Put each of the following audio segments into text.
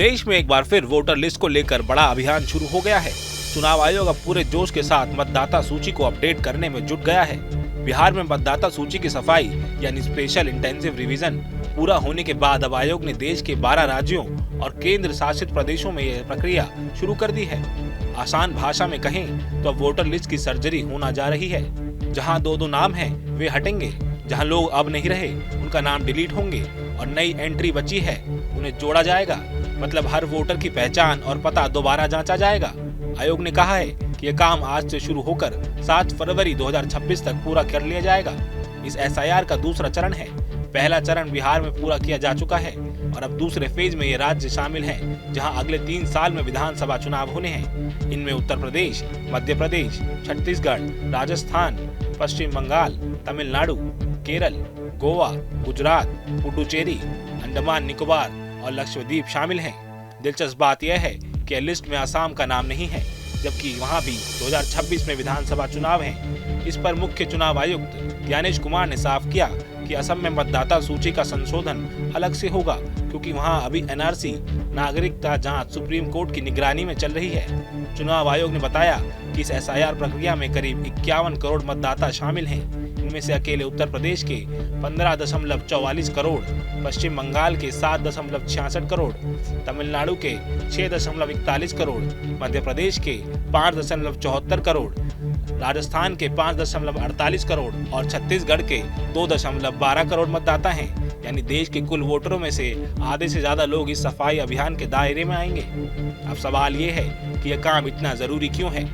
देश में एक बार फिर वोटर लिस्ट को लेकर बड़ा अभियान शुरू हो गया है। चुनाव आयोग अब पूरे जोश के साथ मतदाता सूची को अपडेट करने में जुट गया है। बिहार में मतदाता सूची की सफाई यानी स्पेशल इंटेंसिव रिवीजन पूरा होने के बाद अब आयोग ने देश के 12 राज्यों और केंद्र शासित प्रदेशों में यह प्रक्रिया शुरू कर दी है। आसान भाषा में कहें तो अब वोटर लिस्ट की सर्जरी होना जा रही है। जहां दो नाम हैं वे हटेंगे, जहां लोग अब नहीं रहे उनका नाम डिलीट होंगे और नई एंट्री बची है उन्हें जोड़ा जाएगा। मतलब हर वोटर की पहचान और पता दोबारा जांचा जाएगा। आयोग ने कहा है कि यह काम आज से शुरू होकर 7 फरवरी 2026 तक पूरा कर लिया जाएगा। इस एसआईआर का दूसरा चरण है। पहला चरण बिहार में पूरा किया जा चुका है और अब दूसरे फेज में ये राज्य शामिल हैं, जहां अगले 3 साल में विधानसभा चुनाव होने हैं। इनमें उत्तर प्रदेश, मध्य प्रदेश, छत्तीसगढ़, राजस्थान, पश्चिम बंगाल, तमिलनाडु, केरल, गोवा, गुजरात, पुडुचेरी, अंडमान निकोबार और लक्षद्वीप शामिल हैं। दिलचस्प बात यह है कि लिस्ट में असम का नाम नहीं है, जबकि वहां भी 2026 में विधानसभा चुनाव हैं। इस पर मुख्य चुनाव आयुक्त ज्ञानेश कुमार ने साफ किया कि असम में मतदाता सूची का संशोधन अलग से होगा, क्योंकि वहां अभी एनआरसी नागरिकता जांच सुप्रीम कोर्ट की निगरानी में चल रही है। चुनाव आयोग ने बताया कि इस एसआईआर प्रक्रिया में करीब 51 करोड़ मतदाता शामिल हैं। इनमें से अकेले उत्तर प्रदेश के 15.44 करोड़, पश्चिम बंगाल के 7.66 करोड़, तमिलनाडु के 6.41 करोड़, मध्य प्रदेश के 5.74 करोड़, राजस्थान के 5.48 करोड़ और छत्तीसगढ़ के 2.12 करोड़ मतदाता हैं। यानी देश के कुल वोटरों में से आधे से ज्यादा लोग इस सफाई अभियान के दायरे में आएंगे। अब सवाल ये है कि यह काम इतना जरूरी क्यों है।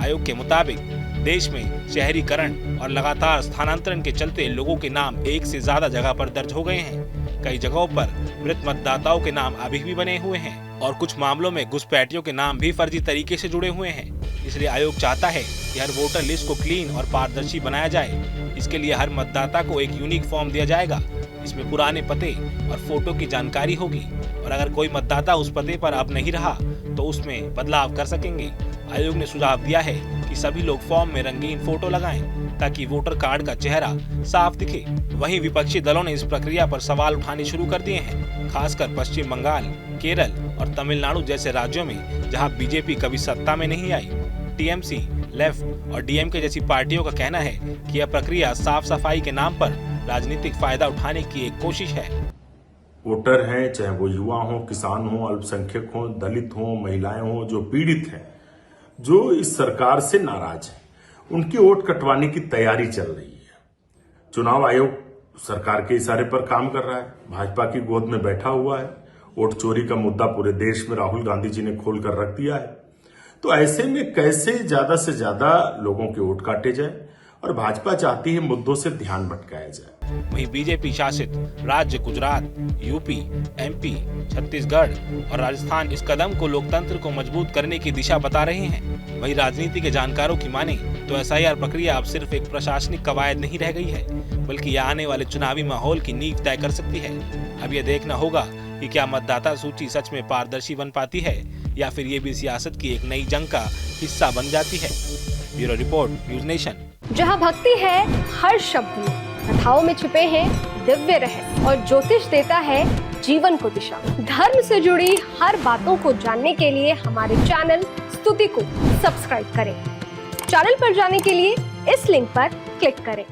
आयोग के मुताबिक देश में शहरीकरण और लगातार स्थानांतरण के चलते लोगों के नाम एक से ज्यादा जगह पर दर्ज हो गए हैं। कई जगहों पर मृत मतदाताओं के नाम अभी भी बने हुए हैं और कुछ मामलों में घुसपैठियों के नाम भी फर्जी तरीके से जुड़े हुए हैं। इसलिए आयोग चाहता है कि हर वोटर लिस्ट को क्लीन और पारदर्शी बनाया जाए। इसके लिए हर मतदाता को एक यूनिक फॉर्म दिया जाएगा। इसमें पुराने पते और फोटो की जानकारी होगी और अगर कोई मतदाता उस पते पर अब नहीं रहा तो उसमें बदलाव कर सकेंगे। आयोग ने सुझाव दिया है कि सभी लोग फॉर्म में रंगीन फोटो लगाएं ताकि वोटर कार्ड का चेहरा साफ दिखे। वहीं विपक्षी दलों ने इस प्रक्रिया पर सवाल उठाने शुरू कर दिए हैं, खासकर पश्चिम बंगाल, केरल और तमिलनाडु जैसे राज्यों में जहां बीजेपी कभी सत्ता में नहीं आई। टीएमसी, लेफ्ट और डीएमके जैसी पार्टियों का कहना है कि यह प्रक्रिया साफ सफाई के नाम पर राजनीतिक फायदा उठाने की एक कोशिश है। वोटर हैं, चाहे वो युवा हो, किसान हो, अल्पसंख्यक हो, दलित हो, महिलाएं हो, जो पीड़ित हैं, जो इस सरकार से नाराज हैं, उनकी वोट कटवाने की तैयारी चल रही है। चुनाव आयोग सरकार के इशारे पर काम कर रहा है, भाजपा की गोद में बैठा हुआ है। वोट चोरी का मुद्दा पूरे देश में राहुल गांधी जी ने खोल कर रख दिया है। तो ऐसे में कैसे ज्यादा से ज्यादा लोगों के वोट काटे जाए और भाजपा चाहती है मुद्दों से ध्यान भटकाया जाए। वहीं बीजेपी शासित राज्य गुजरात, यूपी, एमपी, छत्तीसगढ़ और राजस्थान इस कदम को लोकतंत्र को मजबूत करने की दिशा बता रहे हैं। वहीं राजनीति के जानकारों की माने तो एसआईआर प्रक्रिया अब सिर्फ एक प्रशासनिक कवायद नहीं रह गई है, बल्कि यह आने वाले चुनावी माहौल की नींव तय कर सकती है। अब यह देखना होगा कि क्या मतदाता सूची सच में पारदर्शी बन पाती है या फिर ये भी सियासत की एक नई जंग का हिस्सा बन जाती है। Bureau report, news nation. जहाँ भक्ति है हर शब्द में, कथाओं में छुपे हैं दिव्य रहस्य और ज्योतिष देता है जीवन को दिशा। धर्म से जुड़ी हर बातों को जानने के लिए हमारे चैनल स्तुति को सब्सक्राइब करें। चैनल पर जाने के लिए इस लिंक पर क्लिक करें।